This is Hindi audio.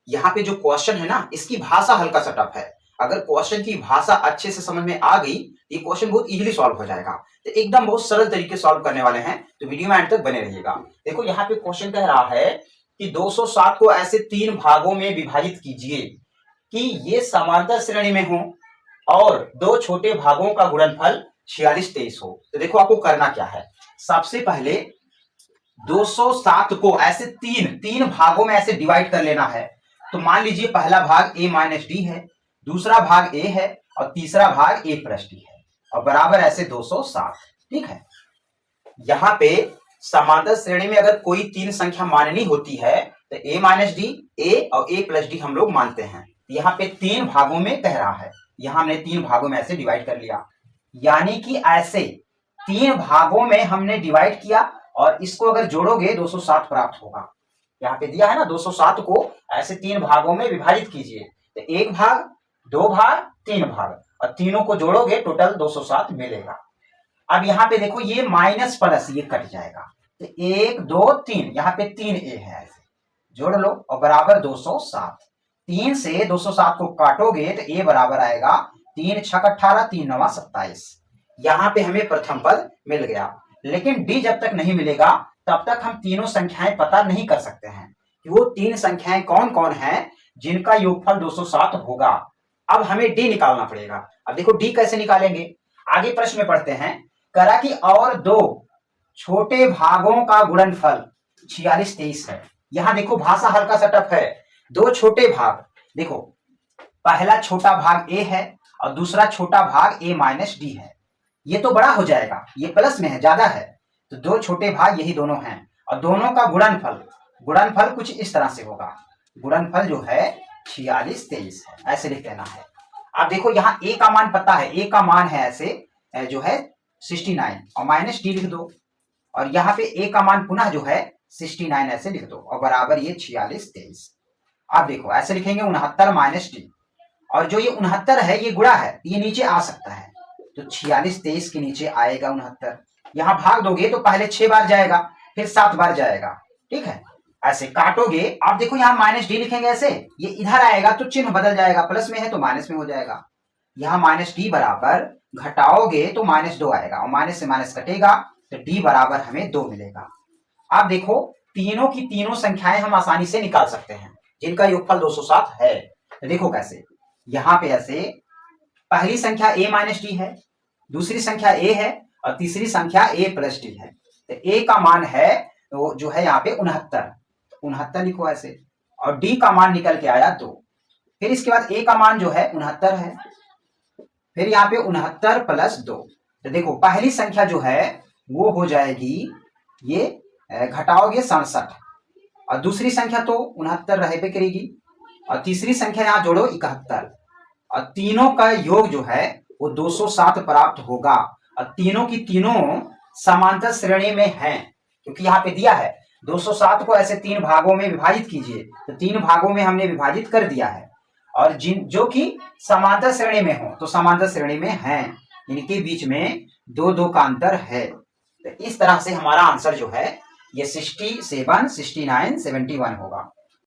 यहाँ पे जो क्वेश्चन है ना, इसकी भाषा हल्का सा टफ है। अगर क्वेश्चन की भाषा अच्छे से समझ में आ गई, ये क्वेश्चन बहुत इजीली सॉल्व हो जाएगा। तो एकदम बहुत सरल तरीके से सॉल्व करने वाले हैं, तो वीडियो में एंड तक बने रहिएगा। देखो यहाँ पे क्वेश्चन कह रहा है कि 207 को ऐसे 3 भागों में विभाजित कीजिए कि ये समांतर श्रेणी में हो और 2 छोटे भागों का गुणनफल 46 23 हो। तो देखो आपको करना क्या है, सबसे पहले 207 को ऐसे तीन भागों में ऐसे डिवाइड कर लेना है। तो मान लीजिए पहला भाग a माइनस डी है, दूसरा भाग a है और तीसरा भाग a प्लस डी है और बराबर ऐसे 207। ठीक है, यहाँ पे समांतर श्रेणी में अगर कोई 3 संख्या माननी होती है तो a माइनस डी, a और a प्लस डी हम लोग मानते हैं। यहाँ पे 3 भागों में कह रहा है, यहाँ हमने 3 भागों में ऐसे डिवाइड कर लिया, यानी कि ऐसे 3 भागों में हमने डिवाइड किया और इसको अगर जोड़ोगे 207 प्राप्त होगा। यहाँ पे दिया है ना 207 को ऐसे 3 भागों में विभाजित कीजिए, तो 1 भाग, 2 भाग, 3 भाग और तीनों को जोड़ोगे टोटल 207 मिलेगा। अब यहाँ पे देखो ये माइनस प्लस ये कट जाएगा, तो 1 2 3, यहाँ पे 3 ए है, ऐसे जोड़ लो और बराबर 207। 3 से 207 को काटोगे तो ए बराबर आएगा 3 6 18, 3 9 27। यहाँ पे हमें प्रथम पद मिल गया, लेकिन डी जब तक नहीं मिलेगा तब तक हम तीनों संख्याएं पता नहीं कर सकते हैं कि वो 3 संख्याएं कौन कौन हैं जिनका योगफल 207 होगा। अब हमें डी निकालना पड़ेगा। अब देखो डी कैसे निकालेंगे, आगे प्रश्न में पढ़ते हैं। करा कि और 2 छोटे भागों का गुणनफल 46 23 है। यहां देखो भाषा हल्का सा टफ है, 2 छोटे भाग, देखो पहला छोटा भाग a है और दूसरा छोटा भाग a माइनस डी है। ये तो बड़ा हो जाएगा, ये प्लस में है, ज्यादा है, तो 2 छोटे भाग यही दोनों हैं और दोनों का गुणनफल कुछ इस तरह से होगा। गुणनफल जो है 46 23 है, ऐसे लिख देना है। अब देखो यहाँ a का मान पता है, a का मान है ऐसे जो है 69 और माइनस डी लिख दो, और यहाँ पे a का मान पुनः जो है 69 ऐसे लिख दो और बराबर ये 46 23। अब देखो ऐसे लिखेंगे 69 माइनस डी, और जो ये 69 है ये गुणा है, ये नीचे आ सकता है, तो 46 23 के नीचे आएगा 69। यहाँ भाग दोगे तो पहले 6 बार जाएगा, फिर 7 बार जाएगा। ठीक है, ऐसे काटोगे। आप देखो यहाँ माइनस डी लिखेंगे ऐसे, ये इधर आएगा तो चिन्ह बदल जाएगा, प्लस में है तो माइनस में हो जाएगा। यहाँ माइनस डी बराबर घटाओगे तो -2 आएगा और माइनस से माइनस कटेगा तो डी बराबर हमें 2 मिलेगा। अब देखो तीनों की तीनों संख्याएं हम आसानी से निकाल सकते हैं जिनका योगफल 207 है। तो देखो कैसे, यहाँ पे ऐसे पहली संख्या a माइनस डी है, दूसरी संख्या a है और तीसरी संख्या a प्लस डी है। तो a का मान है तो जो है यहाँ पे 69 लिखो ऐसे, और d का मान निकल के आया 2। फिर इसके बाद a का मान जो है 69 है, फिर यहाँ पे 69 प्लस 2। तो देखो पहली संख्या जो है वो हो जाएगी, ये घटाओगे 67, और दूसरी संख्या तो 69 रहे पे करेगी, और तीसरी संख्या यहाँ जोड़ो 71, और तीनों का योग जो है वो 207 प्राप्त होगा। और तीनों की तीनों समांतर श्रेणी में हैं, क्योंकि यहाँ पे दिया है 207 को ऐसे 3 भागों में विभाजित कीजिए, तो 3 भागों में हमने विभाजित कर दिया है, और जो कि समांतर श्रेणी में हो तो समांतर श्रेणी में हैं, इनके बीच में 2 2 का अंतर है। तो इस तरह से हमारा आंसर जो है ये 67 69 71 होगा।